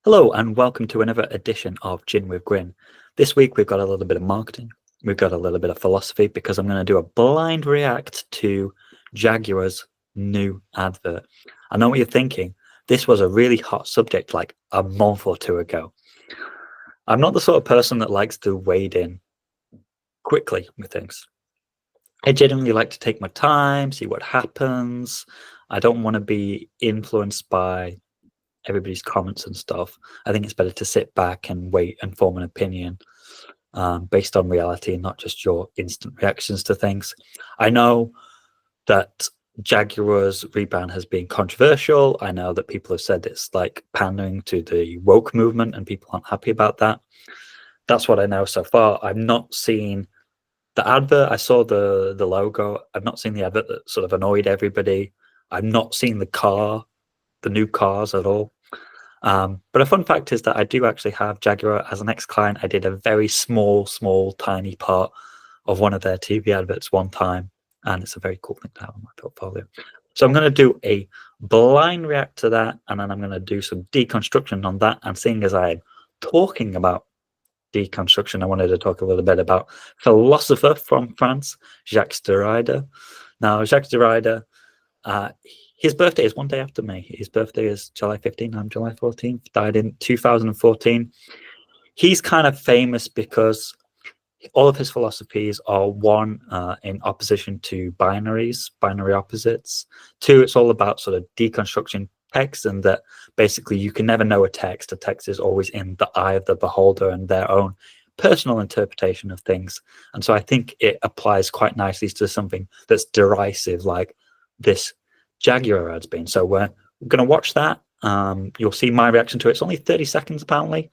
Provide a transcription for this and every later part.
Hello and welcome to another edition of Gin with Grin. This week we've got a little bit of marketing, we've got a little bit of philosophy because I'm going to do a blind react to Jaguar's new advert. I know what you're thinking. This was a really hot subject like a month or two ago. I'm not the sort of person that likes to wade in quickly with things. I genuinely like to take my time, see what happens. I don't want to be influenced by everybody's comments and stuff. I think it's better to sit back and wait and form an opinion based on reality and not just your instant reactions to things. I know that Jaguar's rebrand has been controversial. I know that people have said it's like pandering to the woke movement and people aren't happy about that. That's what I know so far. I've not seen the advert. I saw the logo. I've not seen the advert that sort of annoyed everybody. I've not seen the new cars at all. But a fun fact is that I do actually have Jaguar as an ex-client. I did a very small, tiny part of one of their TV adverts one time, and it's a very cool thing to have on my portfolio. So I'm going to do a blind react to that, and then I'm going to do some deconstruction on that. And seeing as I'm talking about deconstruction, I wanted to talk a little bit about philosopher from France, Jacques Derrida. Now, Jacques Derrida, his birthday is one day after me. His birthday is July 15th. I'm July 14th. Died in 2014. He's kind of famous because all of his philosophies are one, in opposition to binary opposites. Two, it's all about sort of deconstructing text, and that basically you can never know a text. A text is always in the eye of the beholder and their own personal interpretation of things. And so I think it applies quite nicely to something that's derisive like this Jaguar ad's been. So we're going to watch that. You'll see my reaction to it. It's only 30 seconds apparently.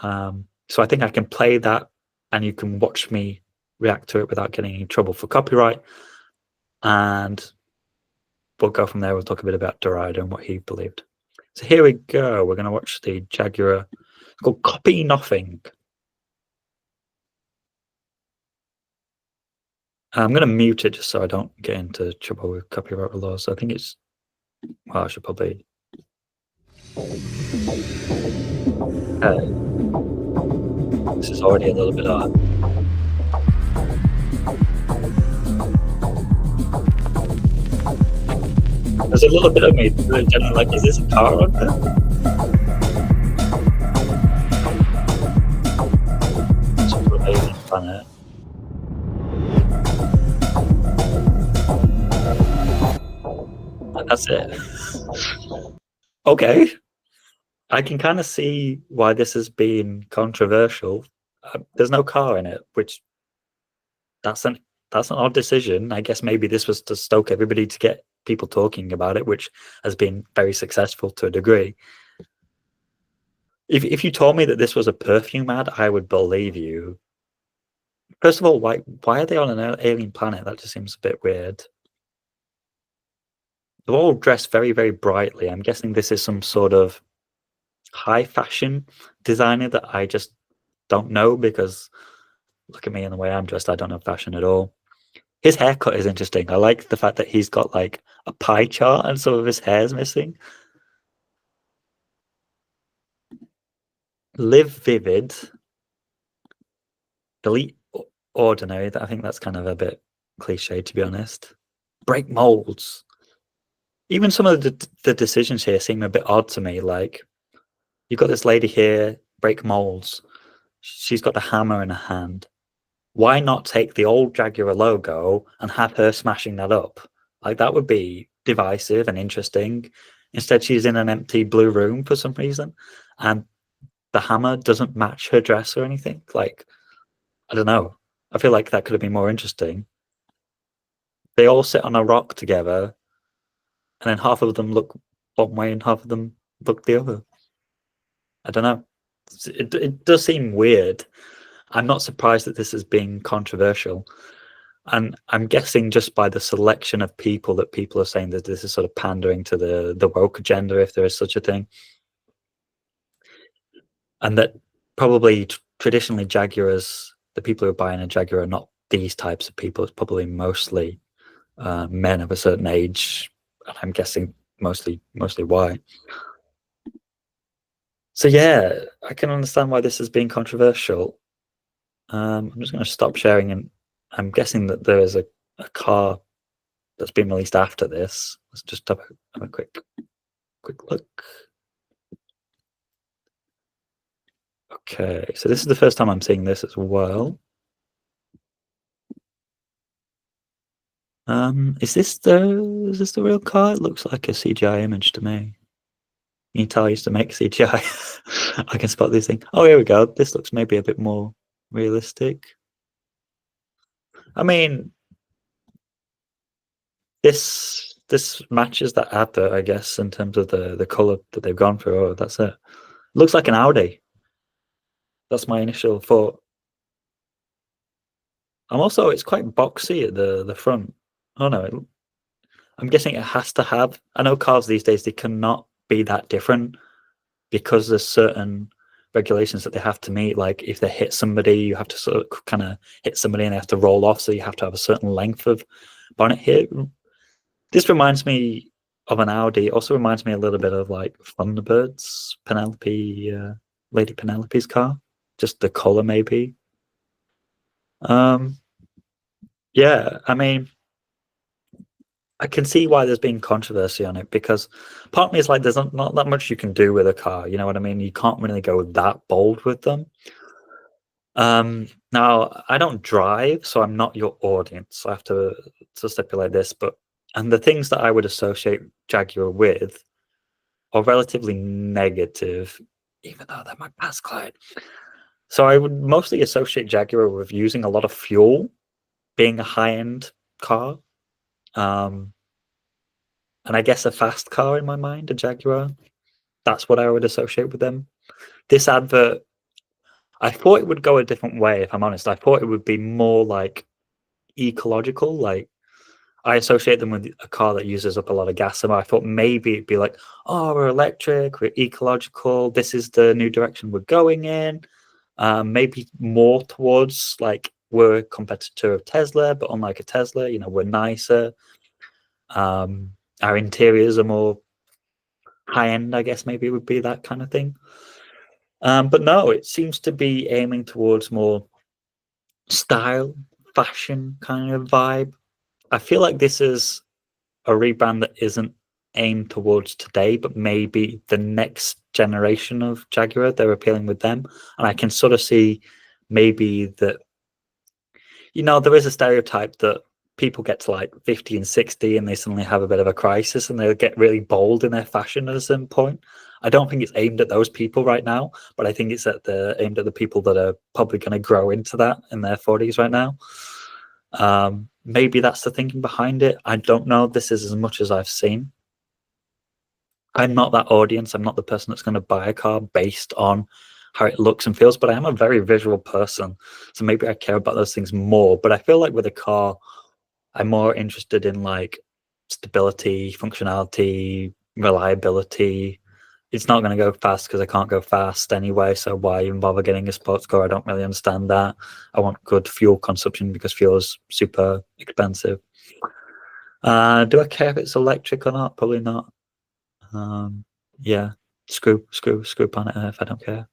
So I think I can play that and you can watch me react to it without getting in trouble for copyright. And we'll go from there. We'll talk a bit about Derrida and what he believed. So here we go. We're going to watch the Jaguar. It's called Copy Nothing. I'm going to mute it just so I don't get into trouble with copyright laws. So I think it's, well, I should probably. This is already a little bit odd. There's a little bit of me generally like, is this a car on there? Some sort of alien planet. And that's it. Okay. I can kind of see why this has been controversial. There's no car in it, which that's an odd decision. I guess maybe this was to stoke everybody to get people talking about it, which has been very successful to a degree. If you told me that this was a perfume ad, I would believe you. First of all, why are they on an alien planet? That just seems a bit weird. They're all dressed very, very brightly. I'm guessing this is some sort of high fashion designer that I just don't know, because look at me and the way I'm dressed. I don't know fashion at all. His haircut is interesting. I like the fact that he's got like a pie chart and some of his hair's missing. Live vivid. Delete ordinary. I think that's kind of a bit cliche, to be honest. Break molds. Even some of the decisions here seem a bit odd to me. Like, you've got this lady here, break molds. She's got a hammer in her hand. Why not take the old Jaguar logo and have her smashing that up? Like, that would be divisive and interesting. Instead, she's in an empty blue room for some reason, and the hammer doesn't match her dress or anything. Like, I don't know. I feel like that could have been more interesting. They all sit on a rock together, and then half of them look one way and half of them look the other. I don't know. It does seem weird. I'm not surprised that this has been controversial. And I'm guessing just by the selection of people that people are saying that this is sort of pandering to the woke agenda, if there is such a thing. And that probably traditionally Jaguars, the people who are buying a Jaguar are not these types of people. It's probably mostly men of a certain age. And I'm guessing mostly white. So yeah, I can understand why this has been controversial. I'm just going to stop sharing, and I'm guessing that there is a car that's been released after this. Let's just have a quick look. Okay, so this is the first time I'm seeing this as well. Is this the real car? It looks like a CGI image to me. You can tell I used to make CGI. I can spot these things. Oh, here we go. This looks maybe a bit more realistic. I mean, this matches that advert, I guess, in terms of the color that they've gone for. Oh, that's it. Looks like an Audi. That's my initial thought. I'm also, it's quite boxy at the front. Oh no, I'm guessing it has to have. I know cars these days, they cannot be that different because there's certain regulations that they have to meet. Like if they hit somebody, you have to sort of kind of hit somebody and they have to roll off. So you have to have a certain length of bonnet here. This reminds me of an Audi. It also reminds me a little bit of like Thunderbird's Lady Penelope's car. Just the color, maybe. Um, yeah, I mean, I can see why there's been controversy on it because part of me is like, there's not that much you can do with a car. You know what I mean? You can't really go that bold with them. Now I don't drive, so I'm not your audience. I have to stipulate this, and the things that I would associate Jaguar with are relatively negative, even though they're my past client. So I would mostly associate Jaguar with using a lot of fuel, being a high-end car, and I guess a fast car in my mind, a Jaguar. That's what I would associate with them. This advert, I thought it would go a different way, if I'm honest. I thought it would be more like ecological. Like I associate them with a car that uses up a lot of gas. And I thought maybe it'd be like, oh, we're electric, we're ecological. This is the new direction we're going in. Maybe more towards like we're a competitor of Tesla, but unlike a Tesla, you know, we're nicer. Our interiors are more high end, I guess maybe it would be that kind of thing. But no, it seems to be aiming towards more style, fashion kind of vibe. I feel like this is a rebrand that isn't aimed towards today, but maybe the next generation of Jaguar. They're appealing with them, and I can sort of see maybe that, you know, there is a stereotype that people get to like 50 and 60 and they suddenly have a bit of a crisis and they'll get really bold in their fashion at a certain point. I don't think it's aimed at those people right now, but I think it's aimed at the people that are probably going to grow into that in their 40s right now. Maybe that's the thinking behind it. I don't know. This is as much as I've seen. I'm not that audience. I'm not the person that's going to buy a car based on how it looks and feels, but I am a very visual person. So maybe I care about those things more. But I feel like with a car, I'm more interested in like stability, functionality, reliability. It's not going to go fast because I can't go fast anyway. So why even bother getting a sports car? I don't really understand that. I want good fuel consumption because fuel is super expensive. Do I care if it's electric or not? Probably not. Yeah, screw planet Earth. I don't care.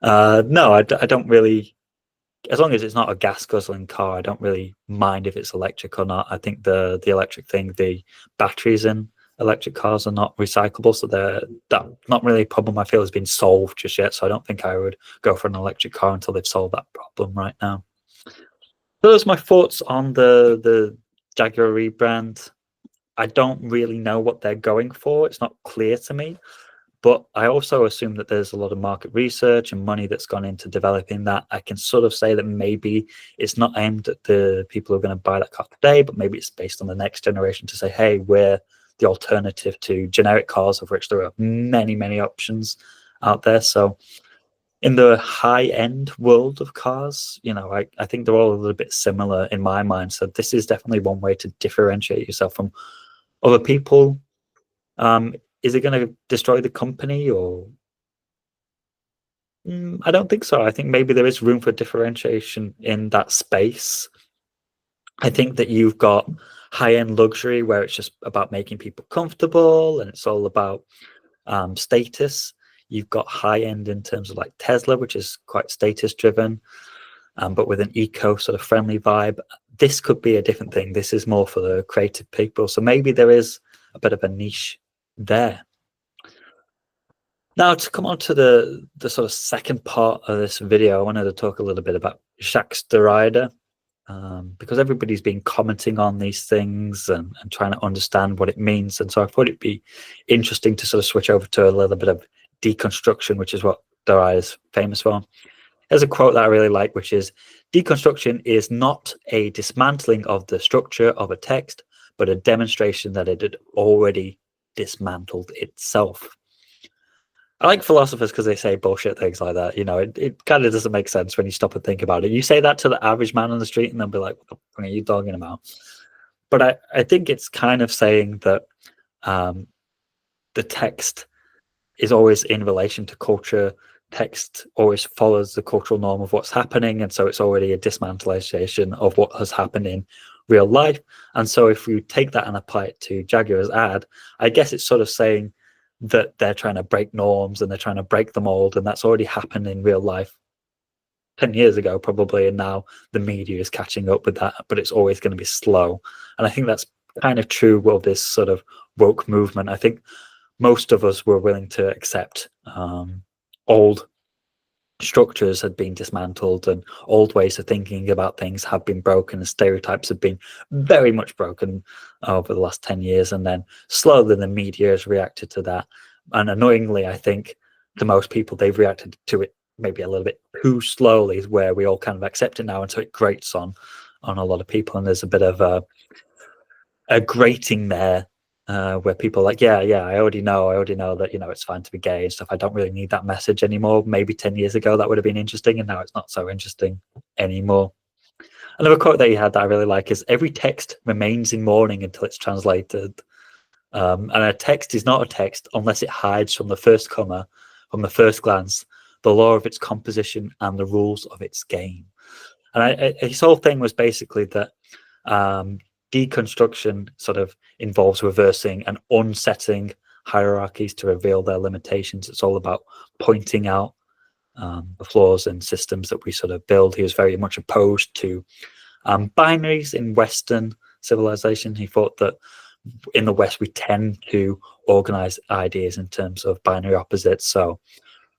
No, I don't really. As long as it's not a gas guzzling car, I don't really mind if it's electric or not. I think the electric thing, the batteries in electric cars are not recyclable, so that not really a problem I feel has been solved just yet. So I don't think I would go for an electric car until they've solved that problem right now. So those are my thoughts on the Jaguar rebrand. I don't really know what they're going for. It's not clear to me. But I also assume that there's a lot of market research and money that's gone into developing that. I can sort of say that maybe it's not aimed at the people who are going to buy that car today, but maybe it's based on the next generation to say, hey, we're the alternative to generic cars, of which there are many, many options out there. So in the high-end world of cars, you know, I think they're all a little bit similar in my mind. So this is definitely one way to differentiate yourself from other people. Is it going to destroy the company or? I don't think so. I think maybe there is room for differentiation in that space. I think that you've got high-end luxury where it's just about making people comfortable and it's all about status. You've got high end in terms of like Tesla, which is quite status driven, but with an eco sort of friendly vibe. This could be a different thing. This is more for the creative people. So maybe there is a bit of a niche there. Now, to come on to the sort of second part of this video, I wanted to talk a little bit about Jacques Derrida, because everybody's been commenting on these things and trying to understand what it means. And so I thought it'd be interesting to sort of switch over to a little bit of deconstruction, which is what Derrida is famous for. There's a quote that I really like, which is, "Deconstruction is not a dismantling of the structure of a text, but a demonstration that it had already dismantled itself." I like philosophers because they say bullshit things like that. You know, it kind of doesn't make sense when you stop and think about it. You say that to the average man on the street and they'll be like, what the fuck are you talking about? But I think it's kind of saying that the text is always in relation to culture. Text always follows the cultural norm of what's happening. And so it's already a dismantlation of what has happened in real life. And so if we take that and apply it to Jaguar's ad, I guess it's sort of saying that they're trying to break norms and they're trying to break the mold, and that's already happened in real life 10 years ago probably, and now the media is catching up with that, but it's always going to be slow. And I think that's kind of true with this sort of woke movement. I think most of us were willing to accept old structures had been dismantled and old ways of thinking about things have been broken, and stereotypes have been very much broken over the last 10 years. And then slowly the media has reacted to that. And annoyingly, I think to most people, they've reacted to it maybe a little bit too slowly, where we all kind of accept it now. And so it grates on a lot of people. And there's a bit of a grating there. Where people are like, yeah, I already know that, you know, it's fine to be gay and stuff. I don't really need that message anymore. Maybe 10 years ago that would have been interesting, and now it's not so interesting anymore. Another quote that he had that I really like is, "Every text remains in mourning until it's translated." And a text is not a text unless it hides from the first comma, from the first glance, the law of its composition and the rules of its game. And his whole thing was basically that deconstruction sort of involves reversing and unsetting hierarchies to reveal their limitations. It's all about pointing out the flaws in systems that we sort of build. He was very much opposed to binaries in Western civilization. He thought that in the West we tend to organize ideas in terms of binary opposites, so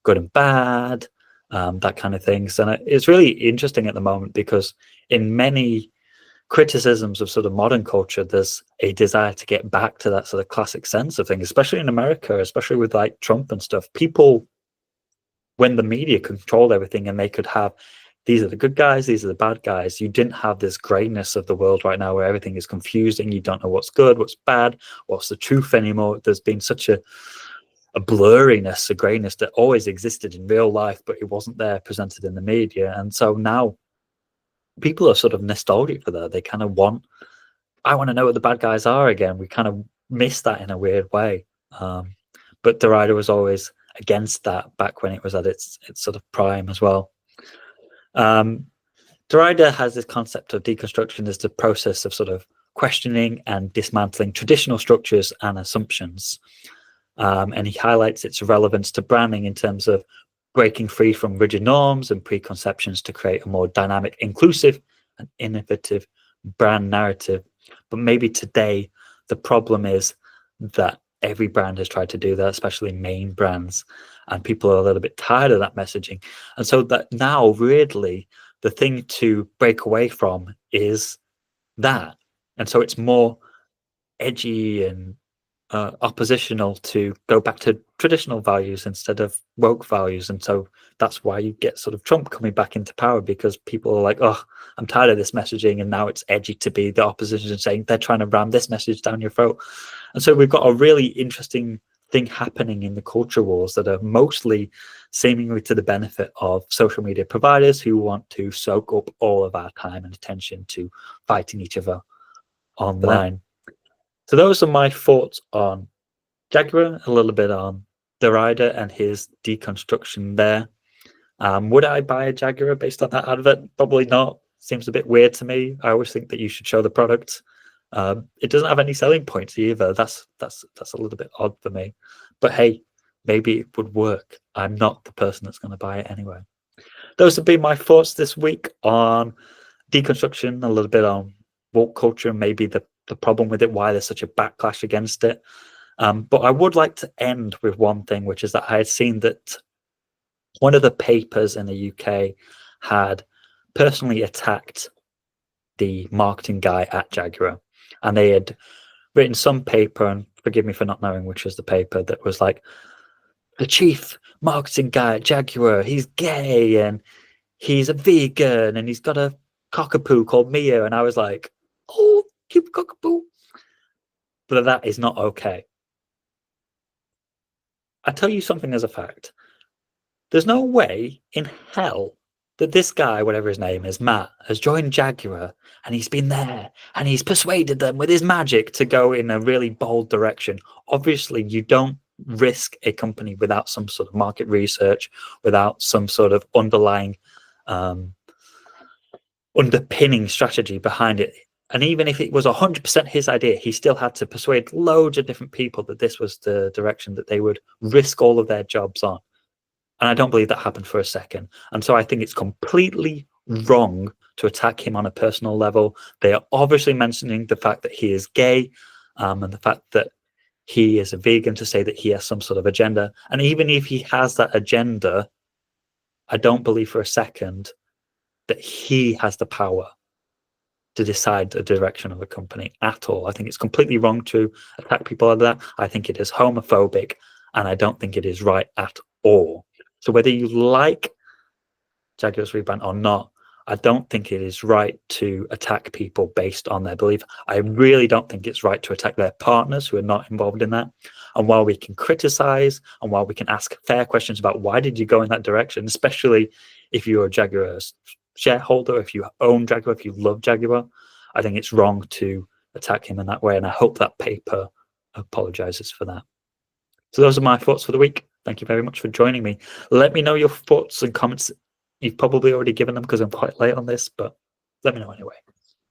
good and bad, that kind of things. And it's really interesting at the moment because in many criticisms of sort of modern culture, there's a desire to get back to that sort of classic sense of things, especially in America, especially with like Trump and stuff. People, when the media controlled everything and they could have, these are the good guys, these are the bad guys, you didn't have this grayness of the world right now where everything is confusing. You don't know what's good, what's bad, what's the truth anymore. There's been such a blurriness, a grayness that always existed in real life, but it wasn't there presented in the media. And so now people are sort of nostalgic for that. They kind of want, I want to know what the bad guys are again. We kind of miss that in a weird way. But Derrida was always against that back when it was at its sort of prime as well. Derrida has this concept of deconstruction as the process of sort of questioning and dismantling traditional structures and assumptions. And he highlights its relevance to branding in terms of breaking free from rigid norms and preconceptions to create a more dynamic, inclusive, and innovative brand narrative. But maybe today, the problem is that every brand has tried to do that, especially main brands, and people are a little bit tired of that messaging. And so that now, weirdly, the thing to break away from is that. And so it's more edgy and oppositional to go back to traditional values instead of woke values. And so that's why you get sort of Trump coming back into power, because people are like, oh, I'm tired of this messaging, and now it's edgy to be the opposition, saying they're trying to ram this message down your throat. And so we've got a really interesting thing happening in the culture wars that are mostly seemingly to the benefit of social media providers who want to soak up all of our time and attention to fighting each other online. So those are my thoughts on Jaguar, a little bit on Derrida and his deconstruction there. Would I buy a Jaguar based on that advert? Probably not. Seems a bit weird to me. I always think that you should show the product. It doesn't have any selling points either. That's a little bit odd for me. But hey, maybe it would work. I'm not the person that's going to buy it anyway. Those have been my thoughts this week on deconstruction, a little bit on woke culture, and maybe the problem with it, why there's such a backlash against it. But I would like to end with one thing, which is that I had seen that one of the papers in the UK had personally attacked the marketing guy at Jaguar, and they had written some paper, and forgive me for not knowing which was the paper, that was like, the chief marketing guy at Jaguar, he's gay and he's a vegan and he's got a cockapoo called Mia. And I was like, oh, cute cockapoo. But that is not okay. I tell you something as a fact. There's no way in hell that this guy, whatever his name is, Matt, has joined Jaguar and he's been there and he's persuaded them with his magic to go in a really bold direction. Obviously, you don't risk a company without some sort of market research, without some sort of underlying underpinning strategy behind it. And even if it was 100% his idea, he still had to persuade loads of different people that this was the direction that they would risk all of their jobs on. And I don't believe that happened for a second. And so I think it's completely wrong to attack him on a personal level. They are obviously mentioning the fact that he is gay, and the fact that he is a vegan, to say that he has some sort of agenda. And even if he has that agenda, I don't believe for a second that he has the power to decide the direction of a company at all. I think it's completely wrong to attack people like that. I think it is homophobic, and I don't think it is right at all. So whether you like Jaguar's rebrand or not, I don't think it is right to attack people based on their belief. I really don't think it's right to attack their partners who are not involved in that. And while we can criticize and while we can ask fair questions about why did you go in that direction, especially if you're a Jaguar shareholder, if you own Jaguar, if you love Jaguar, I think it's wrong to attack him in that way. And I hope that paper apologizes for that. So those are my thoughts for the week. Thank you very much for joining me. Let me know your thoughts and comments. You've probably already given them because I'm quite late on this, but let me know anyway.